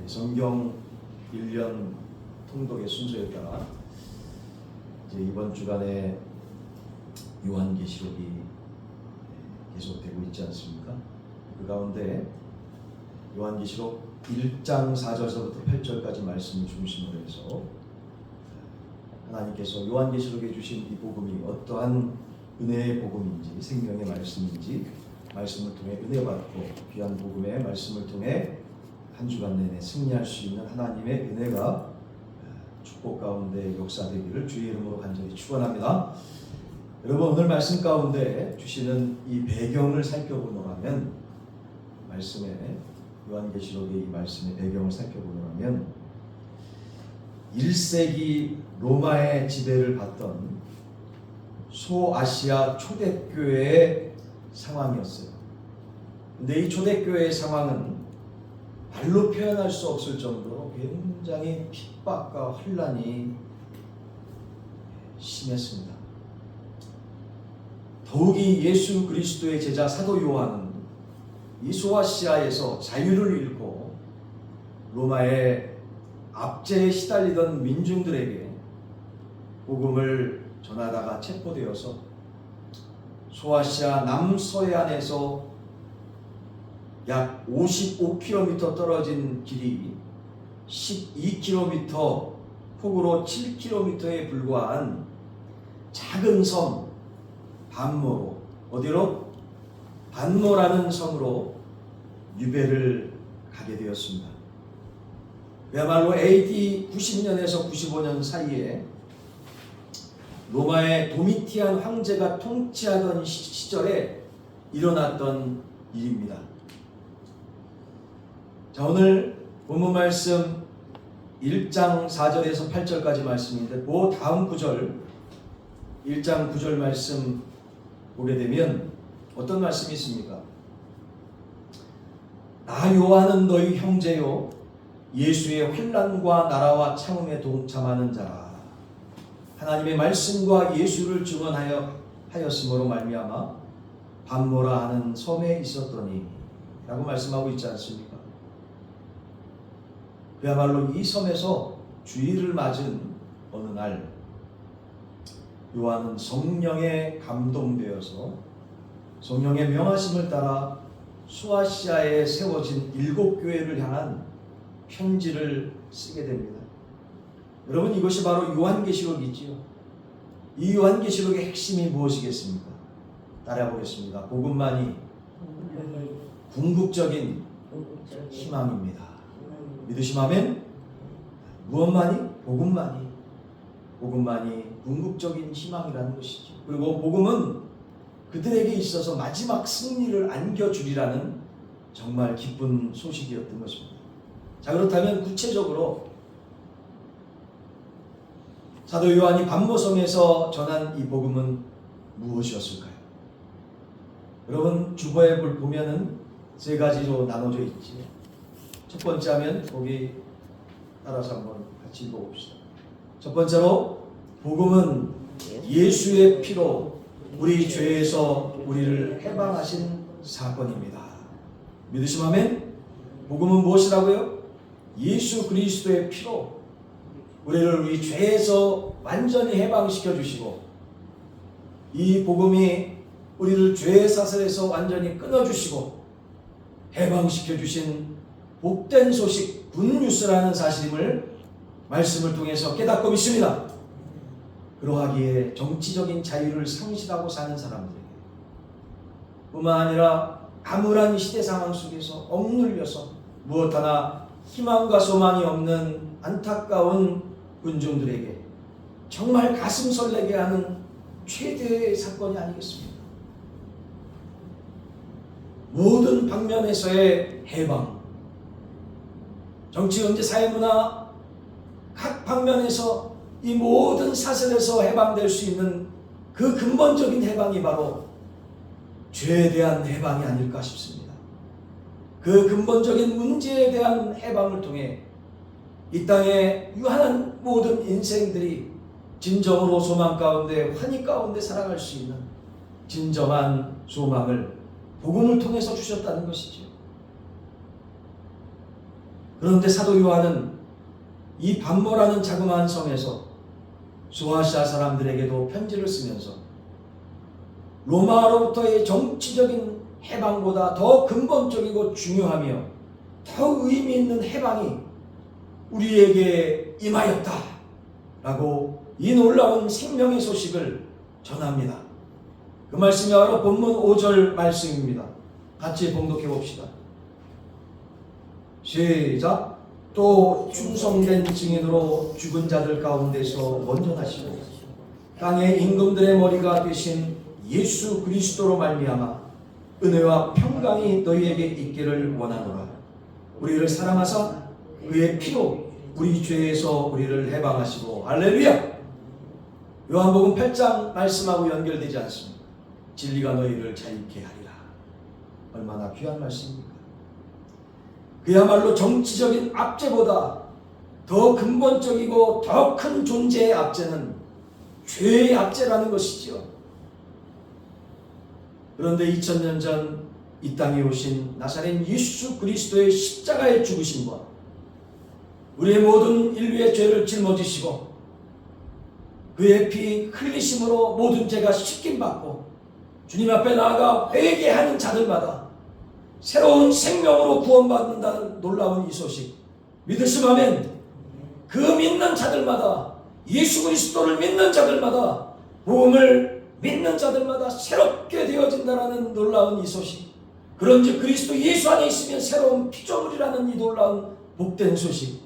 성경 1년 통독의 순서에 따라 이제 이번 주간에 요한계시록이 계속되고 있지 않습니까? 그 가운데 요한계시록 1장 4절서부터 8절까지 말씀을 중심으로 해서 하나님께서 요한계시록에 주신 이 복음이 어떠한 은혜의 복음인지, 생명의 말씀인지, 말씀을 통해 은혜 받고 귀한 복음의 말씀을 통해 한 주간 내내 승리할 수 있는 하나님의 은혜가 축복 가운데 역사되기를 주의 이름으로 간절히 축원합니다. 여러분, 오늘 말씀 가운데 주시는 이 배경을 살펴보노라면, 말씀의 요한계시록의 이 말씀의 배경을 살펴보노라면 1세기 로마의 지배를 받던 소아시아 초대교회의 상황이었어요. 근데 이 초대교회의 상황은 말로 표현할 수 없을 정도로 굉장히 핍박과 혼란이 심했습니다. 더욱이 예수 그리스도의 제자 사도 요한은 이 소아시아에서 자유를 잃고 로마의 압제에 시달리던 민중들에게 복음을 전하다가 체포되어서 소아시아 남서해안에서 약 55km 떨어진 길이 12km, 폭으로 7km에 불과한 작은 섬 반모로, 어디로? 반모라는 섬으로 유배를 가게 되었습니다. 그야말로 AD 90년에서 95년 사이에 로마의 도미티안 황제가 통치하던 시절에 일어났던 일입니다. 자, 오늘 본문 말씀 1장 4절에서 8절까지 말씀인데, 그 다음 구절 1장 9절 말씀 보게 되면 어떤 말씀이 있습니까? 나 요한은 너희 형제요 예수의 환난과 나라와 참음에 동참하는 자라. 하나님의 말씀과 예수를 증언하였으므로 말미암아 반모라 하는 섬에 있었더니 라고 말씀하고 있지 않습니까? 그야말로 이 섬에서 주일을 맞은 어느 날 요한은 성령에 감동되어서 성령의 명하심을 따라 소아시아에 세워진 7교회를 향한 편지를 쓰게 됩니다. 여러분, 이것이 바로 요한계시록이지요. 이 요한계시록의 핵심이 무엇이겠습니까? 따라해 보겠습니다. 복음만이 궁극적인 희망입니다. 믿으시면 아멘? 무엇만이? 복음만이. 복음만이 궁극적인 희망이라는 것이죠. 그리고 복음은 그들에게 있어서 마지막 승리를 안겨주리라는 정말 기쁜 소식이었던 것입니다. 자, 그렇다면 구체적으로 사도 요한이 반모섬에서 전한 이 복음은 무엇이었을까요? 여러분, 주보에 보면은 3가지로 나눠져 있지. 첫 번째 하면 거기 따라서 한번 같이 읽어봅시다. 첫 번째로, 복음은 예수의 피로 우리 죄에서 우리를 해방하신 사건입니다. 믿으시면 아멘? 복음은 무엇이라고요? 예수 그리스도의 피로 우리를 우리 죄에서 완전히 해방시켜 주시고, 이 복음이 우리를 죄의 사슬에서 완전히 끊어주시고 해방시켜 주신 복된 소식, 굿뉴스라는 사실임을 말씀을 통해서 깨닫고 믿습니다. 그러하기에 정치적인 자유를 상실하고 사는 사람들에게, 뿐만 아니라 암울한 시대 상황 속에서 억눌려서 무엇 하나 희망과 소망이 없는 안타까운 군중들에게 정말 가슴 설레게 하는 최대의 사건이 아니겠습니까? 모든 방면에서의 해방, 정치, 경제, 사회문화 각 방면에서 이 모든 사슬에서 해방될 수 있는 그 근본적인 해방이 바로 죄에 대한 해방이 아닐까 싶습니다. 그 근본적인 문제에 대한 해방을 통해 이 땅에 유한한 모든 인생들이 진정으로 소망 가운데, 환희 가운데 살아갈 수 있는 진정한 소망을 복음을 통해서 주셨다는 것이죠. 그런데 사도 요한은 이 반모라는 자그마한 성에서 소아시아 사람들에게도 편지를 쓰면서 로마로부터의 정치적인 해방보다 더 근본적이고 중요하며 더 의미 있는 해방이 우리에게 임하였다 라고 이 놀라운 생명의 소식을 전합니다. 그 말씀이 바로 본문 5절 말씀입니다. 같이 봉독해 봅시다. 시작. 또 충성된 증인으로 죽은 자들 가운데서 먼저 나시고 땅의 임금들의 머리가 되신 예수 그리스도로 말미암아 은혜와 평강이 너희에게 있기를 원하노라. 우리를 사랑하사 그의 피로 우리 죄에서 우리를 해방하시고 할렐루야. 요한복음 8장 말씀하고 연결되지 않습니다. 진리가 너희를 자유케 하리라. 얼마나 귀한 말씀입니까? 그야말로 정치적인 압제보다 더 근본적이고 더 큰 존재의 압제는 죄의 압제라는 것이지요. 그런데 2000년 전 이 땅에 오신 나사렛 예수 그리스도의 십자가의 죽으심과 우리의 모든 인류의 죄를 짊어지시고 그의 피 흘리심으로 모든 죄가 씻김받고 주님 앞에 나아가 회개하는 자들마다 새로운 생명으로 구원받는다는 놀라운 이 소식 믿으시면 그 믿는 자들마다 예수 그리스도를 믿는 자들마다 복음을 믿는 자들마다 새롭게 되어진다는 놀라운 이 소식 그런즉 그리스도 예수 안에 있으면 새로운 피조물이라는 이 놀라운 복된 소식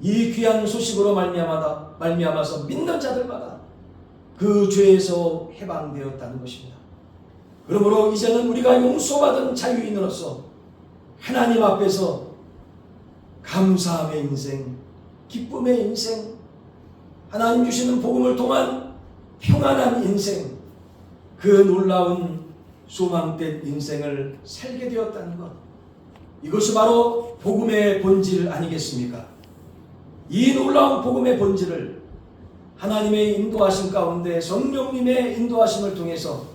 이 귀한 소식으로 말미암아서 믿는 자들마다 그 죄에서 해방되었다는 것입니다. 그러므로 이제는 우리가 용서받은 자유인으로서 하나님 앞에서 감사함의 인생, 기쁨의 인생, 하나님 주시는 복음을 통한 평안한 인생, 그 놀라운 소망된 인생을 살게 되었다는 것, 이것이 바로 복음의 본질 아니겠습니까? 이 놀라운 복음의 본질을 하나님의 인도하심 가운데 성령님의 인도하심을 통해서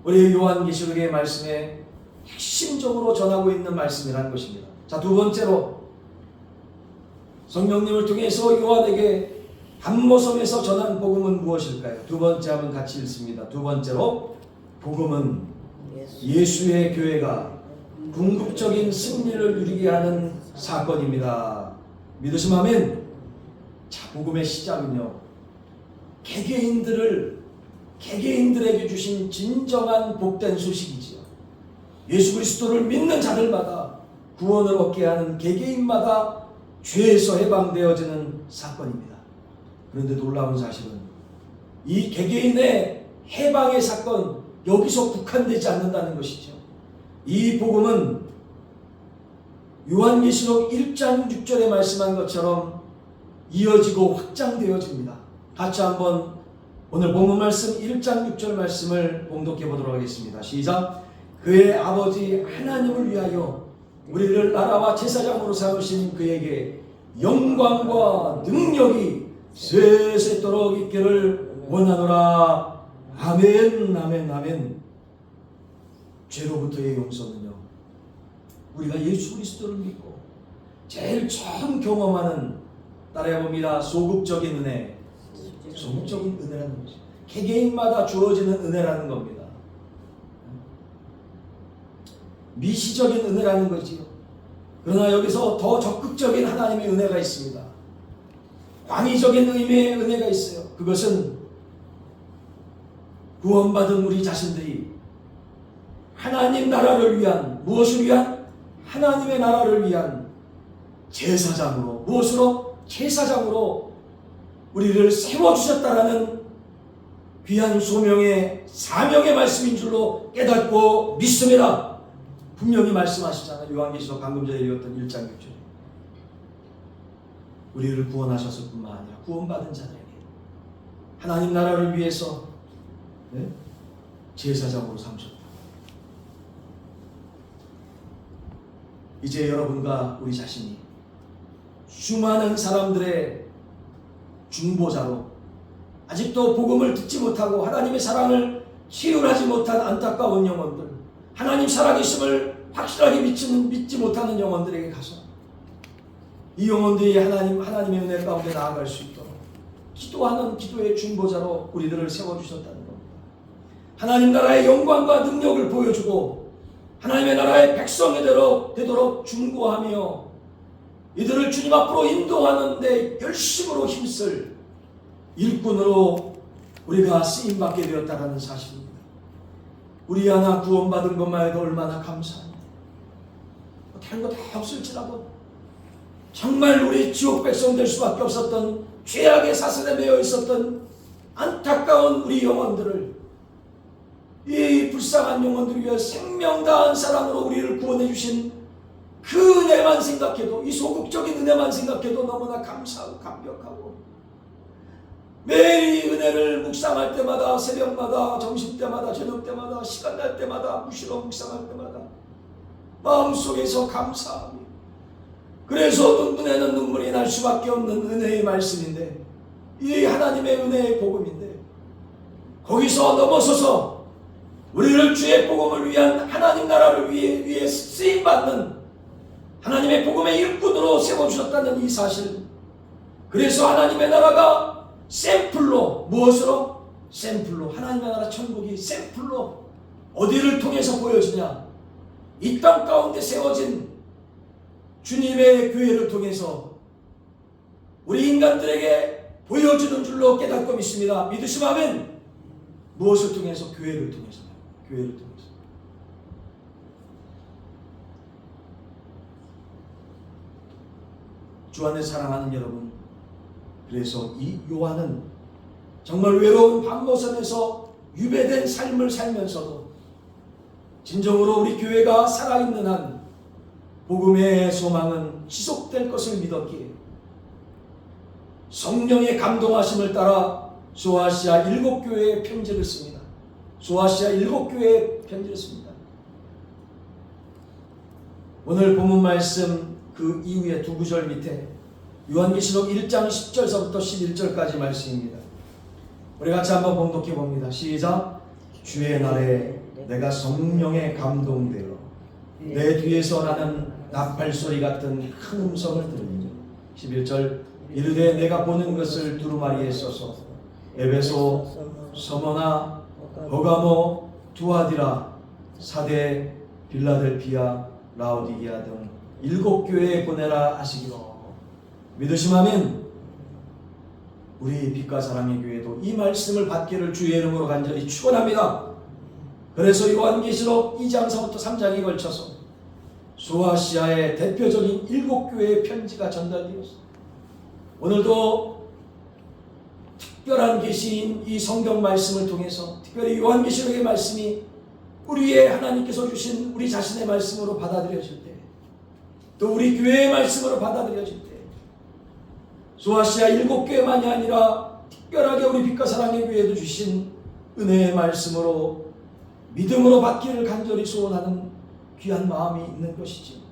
우리 요한계시록의 말씀에 핵심적으로 전하고 있는 말씀이라는 것입니다. 자, 두 번째로 성령님을 통해서 요한에게 반모섬에서 전한 복음은 무엇일까요? 두 번째 하면 같이 읽습니다. 두 번째로 복음은 예수의 교회가 궁극적인 승리를 누리게 하는 사건입니다. 믿으시면 아멘. 자, 복음의 시작은요, 개개인들에게 주신 진정한 복된 소식이지요. 예수 그리스도를 믿는 자들마다 구원을 얻게 하는 개개인마다 죄에서 해방되어지는 사건입니다. 그런데 놀라운 사실은 이 개개인의 해방의 사건 여기서 국한되지 않는다는 것이죠. 이 복음은 요한계시록 1장 6절에 말씀한 것처럼 이어지고 확장되어집니다. 같이 한번 오늘 본문 말씀 1장 6절 말씀을 봉독해 보도록 하겠습니다. 시작. 그의 아버지 하나님을 위하여 우리를 나라와 제사장으로 삼으신 그에게 영광과 능력이 세세토록 있기를 원하노라. 아멘, 아멘, 아멘. 죄로부터의 용서는요, 우리가 예수 그리스도를 믿고 제일 처음 경험하는, 따라해봅니다, 소극적인 은혜. 소극적인 은혜라는 것이 개개인마다 주어지는 은혜라는 겁니다. 미시적인 은혜라는 거지요. 그러나 여기서 더 적극적인 하나님의 은혜가 있습니다. 광의적인 의미의 은혜가 있어요. 그것은 구원받은 우리 자신들이 하나님 나라를 위한, 무엇을 위한? 하나님의 나라를 위한 제사장으로, 무엇으로? 제사장으로 우리를 세워주셨다라는 귀한 소명의, 사명의 말씀인 줄로 깨닫고 믿습니다. 분명히 말씀하시잖아요. 요한계시록 방금 전에 읽었던 1장 6절에 우리를 구원하셨을 뿐만 아니라 구원받은 자들에게 하나님 나라를 위해서 제사장으로 삼으셨다. 이제 여러분과 우리 자신이 수많은 사람들의 중보자로 아직도 복음을 듣지 못하고 하나님의 사랑을 체험하지 못한 안타까운 영혼들, 하나님 살아계심을 확실하게 믿지 못하는 영혼들에게 가서 이 영혼들이 하나님의 은혜 가운데 나아갈 수 있도록 기도하는 기도의 중보자로 우리들을 세워주셨다는 겁니다. 하나님 나라의 영광과 능력을 보여주고 하나님의 나라의 백성이 되도록 중보하며 이들을 주님 앞으로 인도하는 데 열심으로 힘쓸 일꾼으로 우리가 쓰임받게 되었다는 사실입니다. 우리 하나 구원받은 것만 해도 얼마나 감사합니다. 다른 거 다 없을지라도 정말 우리 지옥 백성 될 수밖에 없었던 죄악의 사슬에 매여 있었던 안타까운 우리 영혼들을 이 불쌍한 영혼들을 위해 생명 다한 사랑으로 우리를 구원해 주신 그 은혜만 생각해도, 이 소극적인 은혜만 생각해도 너무나 감사하고 감격하고, 매일 이 은혜를 묵상할 때마다, 새벽마다, 점심때마다, 저녁때마다, 시간 날 때마다, 무시로 묵상할 때마다 마음속에서 감사하며, 그래서 눈에는 눈물이 날 수밖에 없는 은혜의 말씀인데, 이 하나님의 은혜의 복음인데, 거기서 넘어서서 우리를 주의 복음을 위한 하나님 나라를 위해 쓰임받는 하나님의 복음의 일꾼으로 세워주셨다는 이 사실, 그래서 하나님의 나라가 샘플로, 무엇으로? 샘플로, 하나님의 나라 천국이 샘플로 어디를 통해서 보여지냐? 이 땅 가운데 세워진 주님의 교회를 통해서 우리 인간들에게 보여주는 줄로 깨닫고 믿습니다. 믿으시면 아멘. 무엇을 통해서? 교회를 통해서. 교회를 통해서. 주 안에 사랑하는 여러분, 그래서 이 요한은 정말 외로운 밤모섬에서 유배된 삶을 살면서도 진정으로 우리 교회가 살아있는 한 복음의 소망은 지속될 것을 믿었기에 성령의 감동하심을 따라 소아시아 7교회에 편지를 씁니다. 소아시아 7교회에 편지를 씁니다. 오늘 본문 말씀 그 이후에 두 구절 밑에 요한계시록 1장 10절서부터 11절까지 말씀입니다. 우리 같이 한번 봉독해 봅니다. 시작. 주의 날에 내가 성령에 감동되어 내 뒤에서 나는 나팔소리 같은 큰 음성을 들으니 11절 이르되 내가 보는 것을 두루마리에 써서 에베소, 서머나, 버가모, 두아디라, 사대, 빌라델피아, 라오디게아 등 7교회에 보내라 하시기로. 믿으시면 아멘. 우리 빛과 사랑의 교회도 이 말씀을 받기를 주의 이름으로 간절히 축원합니다. 그래서 요한계시록 2장서부터 3장에 걸쳐서 소아시아의 대표적인 7교회의 편지가 전달되었습니다. 오늘도 특별한 계시인 이 성경 말씀을 통해서 특별히 요한계시록의 말씀이 우리의 하나님께서 주신 우리 자신의 말씀으로 받아들여질 때, 또 우리 교회의 말씀으로 받아들여질 때 소아시아 7교회만이 아니라 특별하게 우리 빛과 사랑의 교회도 주신 은혜의 말씀으로 믿음으로 받기를 간절히 소원하는 귀한 마음이 있는 것이지.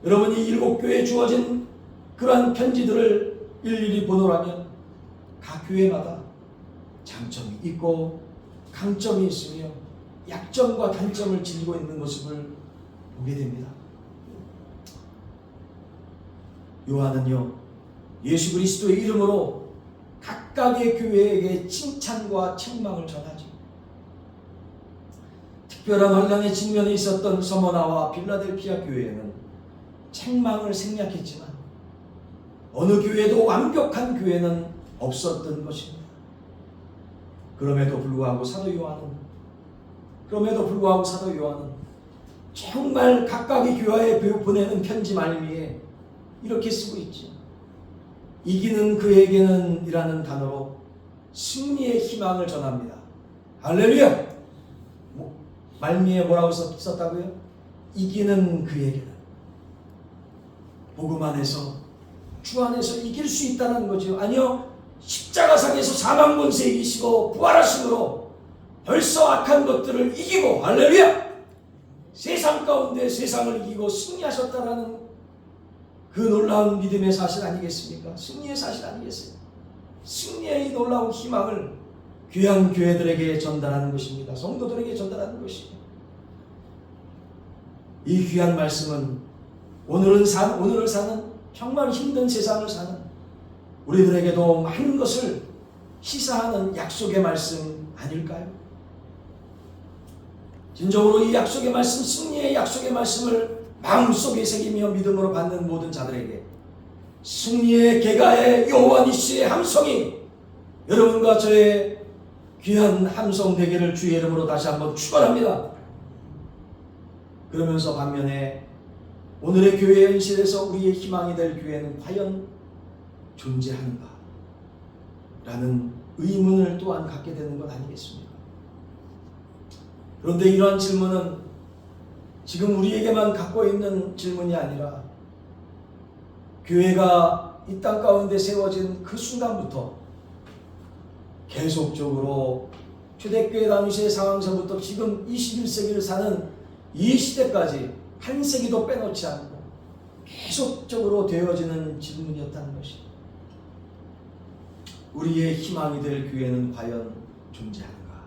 여러분이 7교회에 주어진 그러한 편지들을 일일이 보노라면 각 교회마다 장점이 있고 강점이 있으며 약점과 단점을 지니고 있는 모습을 보게 됩니다. 요한은요, 예수 그리스도의 이름으로 각각의 교회에게 칭찬과 책망을 전하죠. 특별한 환난의 직면에 있었던 서머나와 빌라델피아 교회에는 책망을 생략했지만 어느 교회도 완벽한 교회는 없었던 것입니다. 그럼에도 불구하고 사도 요한은 정말 각각의 교회에 보내는 편지 말미에 이렇게 쓰고 있죠. 이기는 그에게는 이라는 단어로 승리의 희망을 전합니다. 할렐루야! 말미에 뭐라고 썼다고요? 이기는 그에게는. 복음 안에서, 주 안에서 이길 수 있다는 거죠. 아니요, 십자가상에서 사망 권세 이기시고 부활하심으로 벌써 악한 것들을 이기고, 할렐루야! 세상 가운데 세상을 이기고 승리하셨다라는 그 놀라운 믿음의 사실 아니겠습니까? 승리의 사실 아니겠어요? 승리의 이 놀라운 희망을 귀한 교회들에게 전달하는 것입니다. 성도들에게 전달하는 것입니다. 이 귀한 말씀은 오늘을 사는 정말 힘든 세상을 사는 우리들에게도 많은 것을 시사하는 약속의 말씀 아닐까요? 진정으로 이 약속의 말씀, 승리의 약속의 말씀을 마음속에 새기며 믿음으로 받는 모든 자들에게 승리의 개가의 여호와 니시의 함성이 여러분과 저의 귀한 함성 되기를 주의 이름으로 다시 한번 축원합니다. 그러면서 반면에 오늘의 교회 현실에서 우리의 희망이 될 교회는 과연 존재하는가? 라는 의문을 또한 갖게 되는 것 아니겠습니까? 그런데 이러한 질문은 지금 우리에게만 갖고 있는 질문이 아니라 교회가 이 땅 가운데 세워진 그 순간부터 계속적으로 초대교회 당시의 상황서부터 지금 21세기를 사는 이 시대까지 한 세기도 빼놓지 않고 계속적으로 되어지는 질문이었다는 것입니다. 우리의 희망이 될 교회는 과연 존재하는가?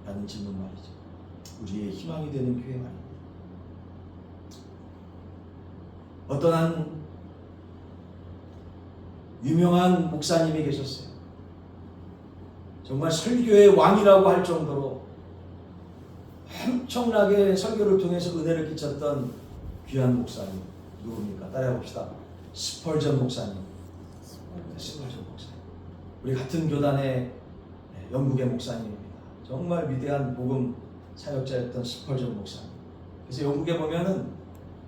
라는 질문 말이죠. 우리의 희망이 되는 교회 말입니다. 어떤 한 유명한 목사님이 계셨어요. 정말 설교의 왕이라고 할 정도로 엄청나게 설교를 통해서 은혜를 끼쳤던 귀한 목사님. 누굽니까? 따라해봅시다. 스펄전 목사님. 스펄전 목사님. 우리 같은 교단의 영국의 목사님입니다. 정말 위대한 복음 사역자였던 스펄전 목사님. 그래서 영국에 보면은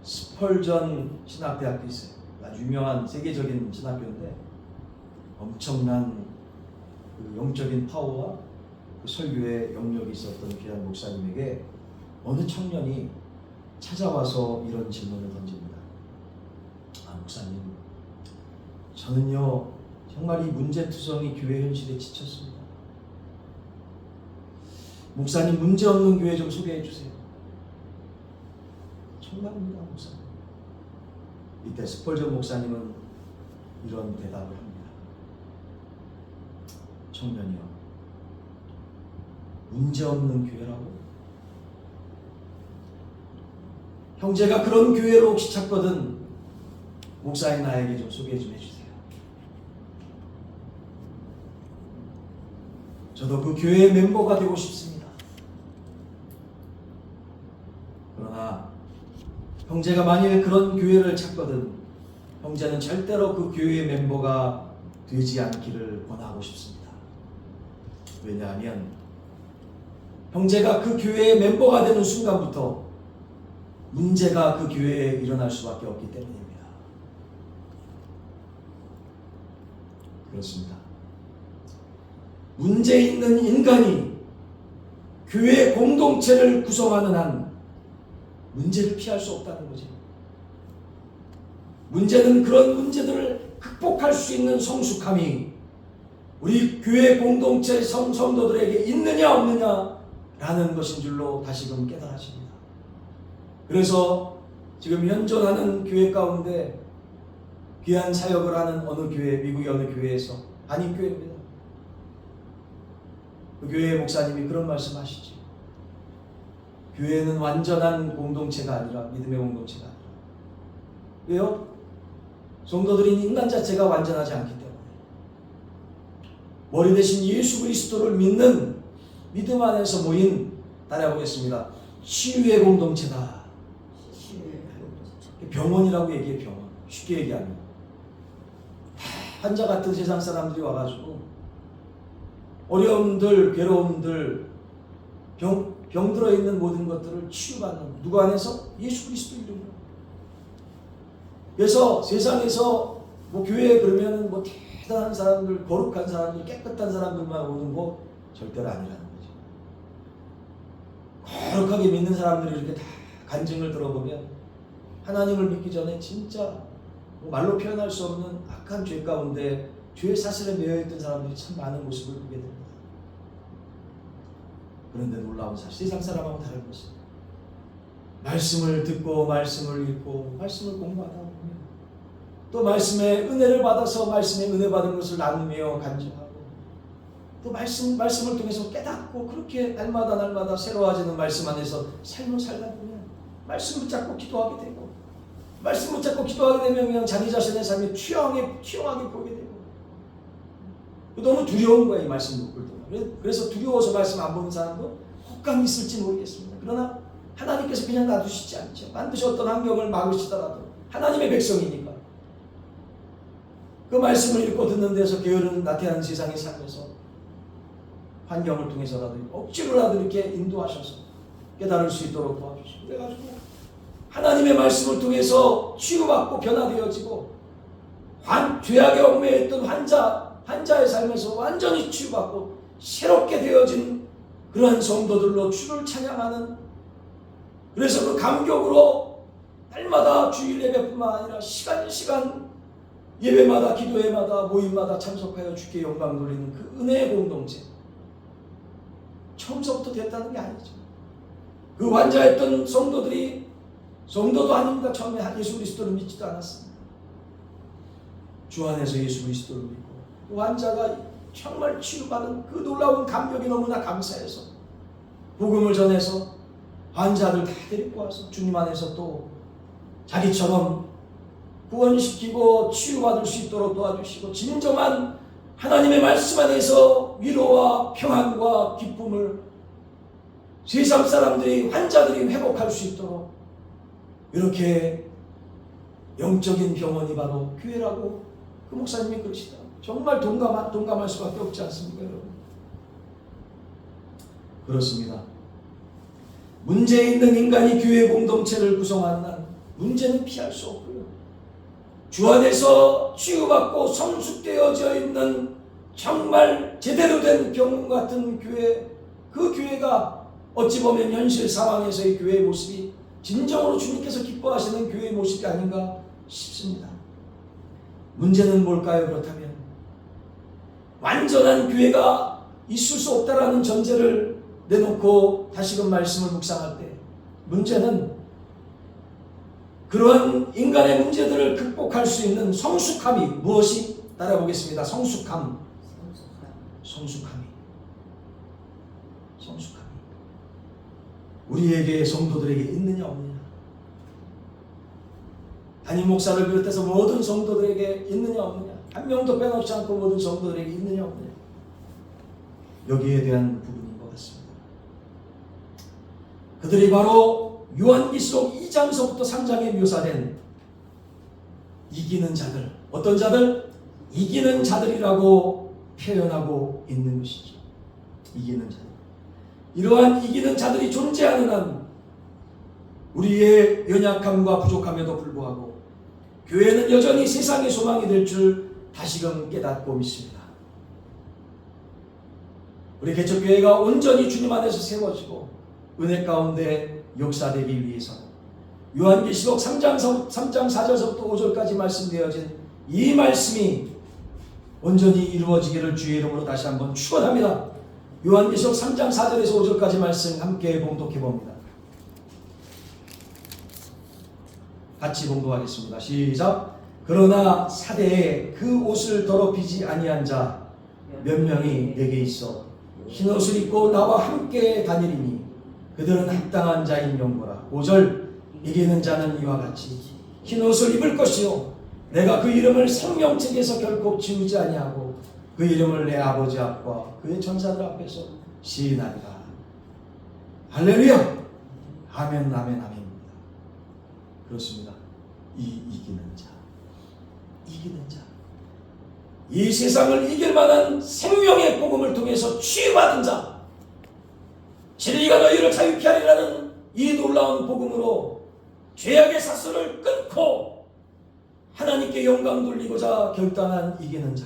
스펄전 신학대학도 있어요. 아주 유명한 세계적인 신학교인데 엄청난 그 영적인 파워와 그 설교의 영역이 있었던 귀한 목사님에게 어느 청년이 찾아와서 이런 질문을 던집니다. 목사님, 저는요 정말 이 문제투성이 교회 현실에 지쳤습니다. 목사님, 문제없는 교회 좀 소개해 주세요. 정말입니다, 목사님. 이때 스펄전 목사님은 이런 대답을 합니다. 청년이요, 문제없는 교회라고? 형제가 그런 교회로 혹시 찾거든 목사님 나에게 좀 소개 좀 해주세요. 저도 그 교회의 멤버가 되고 싶습니다. 그러나 형제가 만일 그런 교회를 찾거든 형제는 절대로 그 교회의 멤버가 되지 않기를 권하고 싶습니다. 왜냐하면 형제가 그 교회의 멤버가 되는 순간부터 문제가 그 교회에 일어날 수밖에 없기 때문입니다. 그렇습니다. 문제 있는 인간이 교회 공동체를 구성하는 한 문제를 피할 수 없다는 거죠. 문제는 그런 문제들을 극복할 수 있는 성숙함이 우리 교회 공동체 성도들에게 있느냐 없느냐라는 것인 줄로 다시금 깨달아집니다. 그래서 지금 현존하는 교회 가운데 귀한 사역을 하는 어느 교회, 미국의 어느 교회에서 한인교회입니다. 그 교회의 목사님이 그런 말씀하시죠. 교회는 완전한 공동체가 아니라 믿음의 공동체가 아니라. 왜요? 성도들인 인간 자체가 완전하지 않기 때문에 머리 대신 예수 그리스도를 믿는 믿음 안에서 모인, 따라해보겠습니다. 치유의 공동체다. 병원이라고 얘기해. 병원. 쉽게 얘기하면 환자 같은 세상 사람들이 와가지고 어려움들, 괴로움들, 병 들어있는 모든 것들을 치유받는, 누구 안에서? 예수 그리스도 이름으로. 그래서 세상에서 뭐 교회에 그러면은 뭐 대단한 사람들, 거룩한 사람들, 깨끗한 사람들만 오는 거 절대로 아니라는 거죠. 거룩하게 믿는 사람들이 이렇게 다 간증을 들어보면 하나님을 믿기 전에 진짜 뭐 말로 표현할 수 없는 악한 죄 가운데 죄 사슬에 매여있던 사람들이 참 많은 모습을 보게 됩니다. 그런데 놀라운 사실, 세상 사람하고 다른 것입니다. 말씀을 듣고 말씀을 읽고 말씀을 공부하다 보면 또 말씀의 은혜를 받아서 말씀의 은혜 받은 것을 나누며 간증하고 또 말씀을 통해서 깨닫고 그렇게 날마다 새로워지는 말씀 안에서 삶을 살다 보면 말씀 붙잡고 기도하게 되고, 말씀 붙잡고 기도하게 되면 그냥 자기 자신의 삶이 투영하게 보게 되고, 너무 두려운 거야, 이 말씀 못 볼 때는. 그래서 두려워서 말씀 안 보는 사람도 혹간 있을지 모르겠습니다. 그러나 하나님께서 그냥 놔두시지 않죠. 반드시 어떤 환경을 막으시더라도 하나님의 백성이니까 그 말씀을 읽고 듣는 데서 게으른 나태한 세상에 살면서 환경을 통해서라도 억지로라도 이렇게 인도하셔서 깨달을 수 있도록 도와주시고, 그래가지고 하나님의 말씀을 통해서 치유받고 변화되어지고 죄악에 얽매였던 환자의 삶에서 완전히 치유받고 새롭게 되어진 그러한 성도들로 주를 찬양하는, 그래서 그 감격으로 날마다 주일 예배뿐만 아니라 시간 예배마다 기도회마다 모임마다 참석하여 주께 영광 돌리는 그 은혜의 공동체, 처음서부터 됐다는 게 아니죠. 그 환자였던 성도도 아닙니다. 처음에 예수 그리스도를 믿지도 않았습니다. 주 안에서 예수 그리스도를 믿고 그 환자가 정말 치유받은 그 놀라운 감격이 너무나 감사해서 복음을 전해서 환자들 다 데리고 와서 주님 안에서 또 자기처럼 구원시키고 치유받을 수 있도록 도와주시고, 진정한 하나님의 말씀 안에서 위로와 평안과 기쁨을 세상 사람들이, 환자들이 회복할 수 있도록, 이렇게 영적인 병원이 바로 교회라고 그 목사님이 그러시다. 정말 동감할 수밖에 없지 않습니까, 여러분? 그렇습니다. 문제 있는 인간이 교회 공동체를 구성하는 한 문제는 피할 수 없고요. 주 안에서 치유받고 성숙되어져 있는 정말 제대로 된 병원 같은 교회, 그 교회가 어찌 보면 현실 상황에서의 교회의 모습이 진정으로 주님께서 기뻐하시는 교회의 모습이 아닌가 싶습니다. 문제는 뭘까요? 그렇다면 완전한 교회가 있을 수 없다라는 전제를 내놓고 다시금 말씀을 묵상할 때, 문제는 그러한 인간의 문제들을 극복할 수 있는 성숙함이 무엇이? 따라보겠습니다. 성숙함이 우리에게, 성도들에게 있느냐 없느냐? 담임 목사를 비롯해서 모든 성도들에게 있느냐 없느냐? 한 명도 빼놓지 않고 모든 성도들에게 있느냐 없느냐? 여기에 대한 부분인 것 같습니다. 그들이 바로 요한계시록 2장서부터 3장에 묘사된 이기는 자들, 어떤 자들? 이기는 자들이라고 표현하고 있는 것이죠. 이기는 자들. 이러한 이기는 자들이 존재하는 한 우리의 연약함과 부족함에도 불구하고 교회는 여전히 세상의 소망이 될 줄 다시금 깨닫고 믿습니다. 우리 개척교회가 온전히 주님 안에서 세워지고 은혜 가운데 역사되기 위해서 요한계시록 3장 4절서부터 5절까지 말씀되어진 이 말씀이 온전히 이루어지기를 주의 이름으로 다시 한번 축원합니다. 요한계시록 3장 4절에서 5절까지 말씀 함께 봉독해 봅니다. 같이 봉독하겠습니다. 시작. 그러나 사대에 그 옷을 더럽히지 아니한 자 몇 명이 내게 있어 흰옷을 입고 나와 함께 다니리니 그들은 합당한 자인 명보라. 5절. 이기는 자는 이와 같이 흰옷을 입을 것이요 내가 그 이름을 생명책에서 결코 지우지 아니하고 그 이름을 내 아버지 앞과 그의 천사들 앞에서 시인하리라. 할렐루야. 아멘 아멘 아멘입니다. 그렇습니다. 이기는 자, 이 세상을 이길 만한 생명의 복음을 통해서 치유받은 자, 진리가 너희를 자유케 하리라는 이 놀라운 복음으로 죄악의 사슬을 끊고 하나님께 영광 돌리고자 결단한 이기는 자,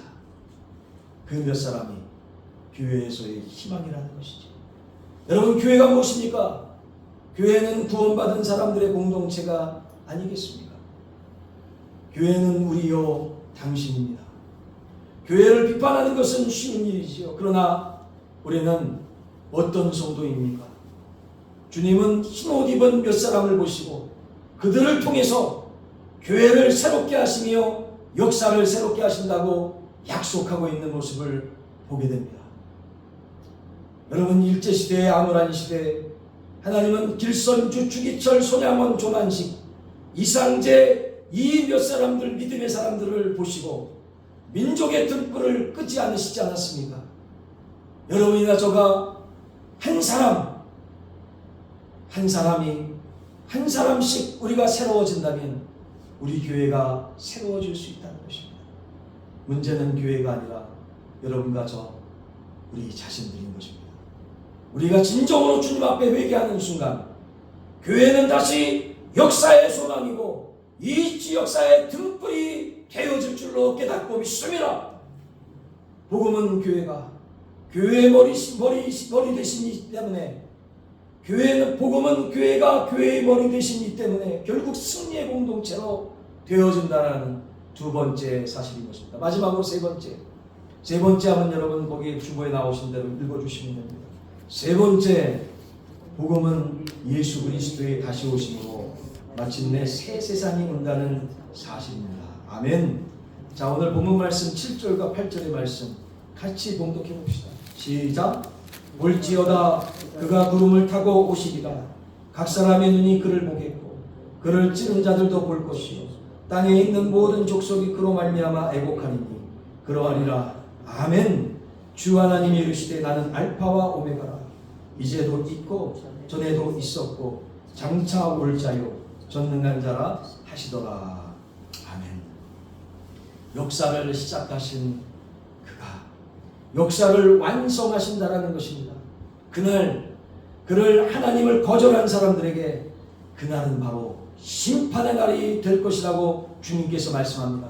그 몇 사람이 교회에서의 희망이라는 것이죠. 여러분, 교회가 무엇입니까? 교회는 구원받은 사람들의 공동체가 아니겠습니까? 교회는 우리요 당신입니다. 교회를 비판하는 것은 쉬운 일이지요. 그러나 우리는 어떤 성도입니까? 주님은 흰옷 입은 몇 사람을 보시고 그들을 통해서 교회를 새롭게 하시며 역사를 새롭게 하신다고 약속하고 있는 모습을 보게 됩니다. 여러분, 일제시대의 암울한 시대, 하나님은 길선주, 주기철, 손양원, 조만식, 이상재, 이 몇 사람들, 믿음의 사람들을 보시고 민족의 등불을 끄지 않으시지 않았습니까? 여러분이나 저가 한 사람이 한 사람씩 우리가 새로워진다면 우리 교회가 새로워질 수 있다는 것입니다. 문제는 교회가 아니라 여러분과 저 우리 자신들인 것입니다. 우리가 진정으로 주님 앞에 회개하는 순간 교회는 다시 역사의 소망이고 이 역사의 등불이 되어질 줄로 깨닫고 믿습니다. 복음은 교회가 교회의 머리 되시기 때문에 복음은 교회가 교회의 머리 되시기 때문에 결국 승리의 공동체로 되어진다는 두 번째 사실인 것입니다. 마지막으로 세 번째 하면 여러분 거기 주보에 나오신 대로 읽어주시면 됩니다. 세 번째, 복음은 예수 그리스도의 다시 오심으로 마침내 새 세상이 온다는 사실입니다. 아멘. 자, 오늘 본문 말씀 7절과 8절의 말씀 같이 봉독해 봅시다. 시작. 볼지어다 그가 구름을 타고 오시리라. 각 사람의 눈이 그를 보겠고 그를 찌른 자들도 볼 것이요 땅에 있는 모든 족속이 그로 말미암아 애곡하리니 그러하리라. 아멘. 주 하나님이 이르시되 나는 알파와 오메가라. 이제도 있고 전에도 있었고 장차 올 자요 전능한 자라 하시더라. 아멘. 역사를 시작하신 그가 역사를 완성하신다라는 것입니다. 그를 하나님을 거절한 사람들에게 그날은 바로 심판의 날이 될 것이라고 주님께서 말씀합니다.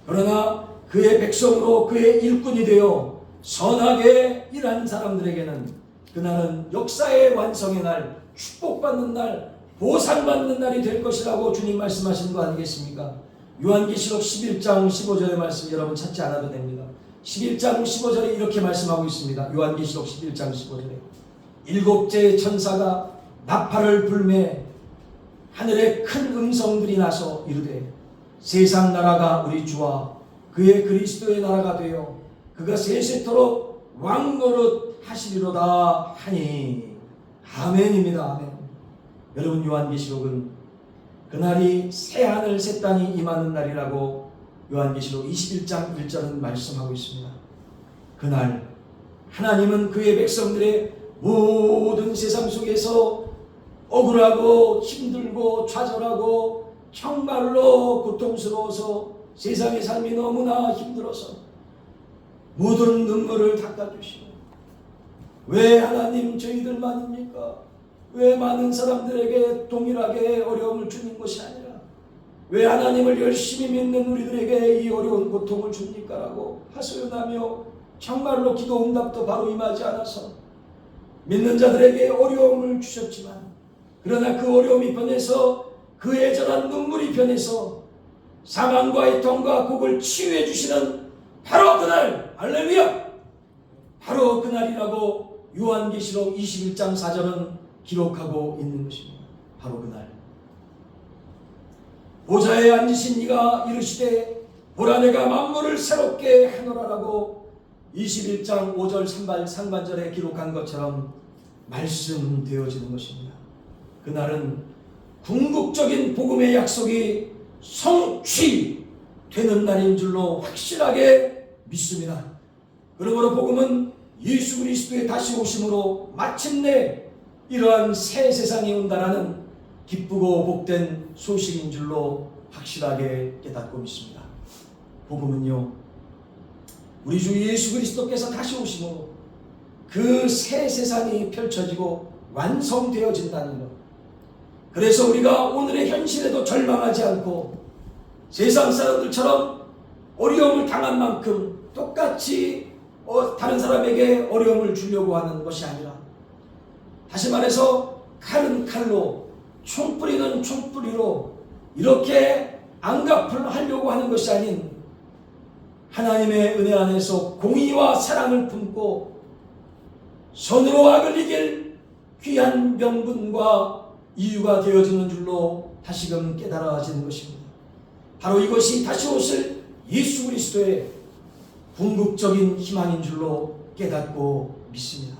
그러나 그의 백성으로 그의 일꾼이 되어 선하게 일한 사람들에게는 그날은 역사의 완성의 날, 축복받는 날, 보상받는 날이 될 것이라고 주님 말씀하신 거 아니겠습니까? 요한계시록 11장 15절의 말씀 여러분 찾지 않아도 됩니다. 11장 15절에 이렇게 말씀하고 있습니다. 요한계시록 11장 15절에 일곱째 천사가 나팔을 불매 하늘에 큰 음성들이 나서 이르되 세상 나라가 우리 주와 그의 그리스도의 나라가 되어 그가 세세토록 왕노릇 하시리로다 하니. 아멘입니다. 아멘. 여러분, 요한계시록은 그날이 새하늘 새 땅이 임하는 날이라고 요한계시록 21장 1절은 말씀하고 있습니다. 그날 하나님은 그의 백성들의 모든 세상 속에서 억울하고 힘들고 좌절하고 정말로 고통스러워서 세상의 삶이 너무나 힘들어서 모든 눈물을 닦아주시고 왜 하나님 저희들만입니까? 왜 많은 사람들에게 동일하게 어려움을 주는 것이 아니라 왜 하나님을 열심히 믿는 우리들에게 이 어려운 고통을 줍니까? 라고 하소연하며 정말로 기도 응답도 바로 임하지 않아서 믿는 자들에게 어려움을 주셨지만 그러나 그 어려움이 변해서 그 애절한 눈물이 변해서 사망과 애통과 곡을 치유해 주시는 바로 그날, 할렐루야! 바로 그날이라고 요한계시록 21장 4절은 기록하고 있는 것입니다. 바로 그날 보좌에 앉으신 이가 이르시되 보라 내가 만물을 새롭게 하노라라고 21장 5절 상반절에 기록한 것처럼 말씀되어지는 것입니다. 그날은 궁극적인 복음의 약속이 성취되는 날인 줄로 확실하게 믿습니다. 그러므로 복음은 예수 그리스도의 다시 오심으로 마침내 이러한 새 세상이 온다라는 기쁘고 복된 소식인 줄로 확실하게 깨닫고 믿습니다. 복음은요, 우리 주 예수 그리스도께서 다시 오심으로 그 새 세상이 펼쳐지고 완성되어진다는 것. 그래서 우리가 오늘의 현실에도 절망하지 않고 세상 사람들처럼 어려움을 당한 만큼 똑같이 다른 사람에게 어려움을 주려고 하는 것이 아니라, 다시 말해서 칼은 칼로, 총뿌리는 총뿌리로 이렇게 안갚을 하려고 하는 것이 아닌 하나님의 은혜 안에서 공의와 사랑을 품고 선으로 악을 이길 귀한 명분과 이유가 되어지는 줄로 다시금 깨달아지는 것입니다. 바로 이것이 다시 오실 예수 그리스도의 궁극적인 희망인 줄로 깨닫고 믿습니다.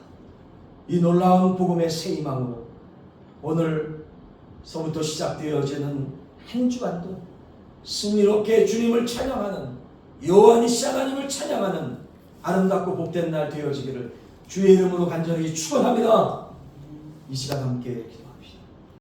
이 놀라운 복음의 새 희망으로 오늘서부터 시작되어지는 한 주간도 승리롭게 주님을 찬양하는, 여호와니시 하나님을 찬양하는 아름답고 복된 날 되어지기를 주의 이름으로 간절히 축원합니다. 이 시간 함께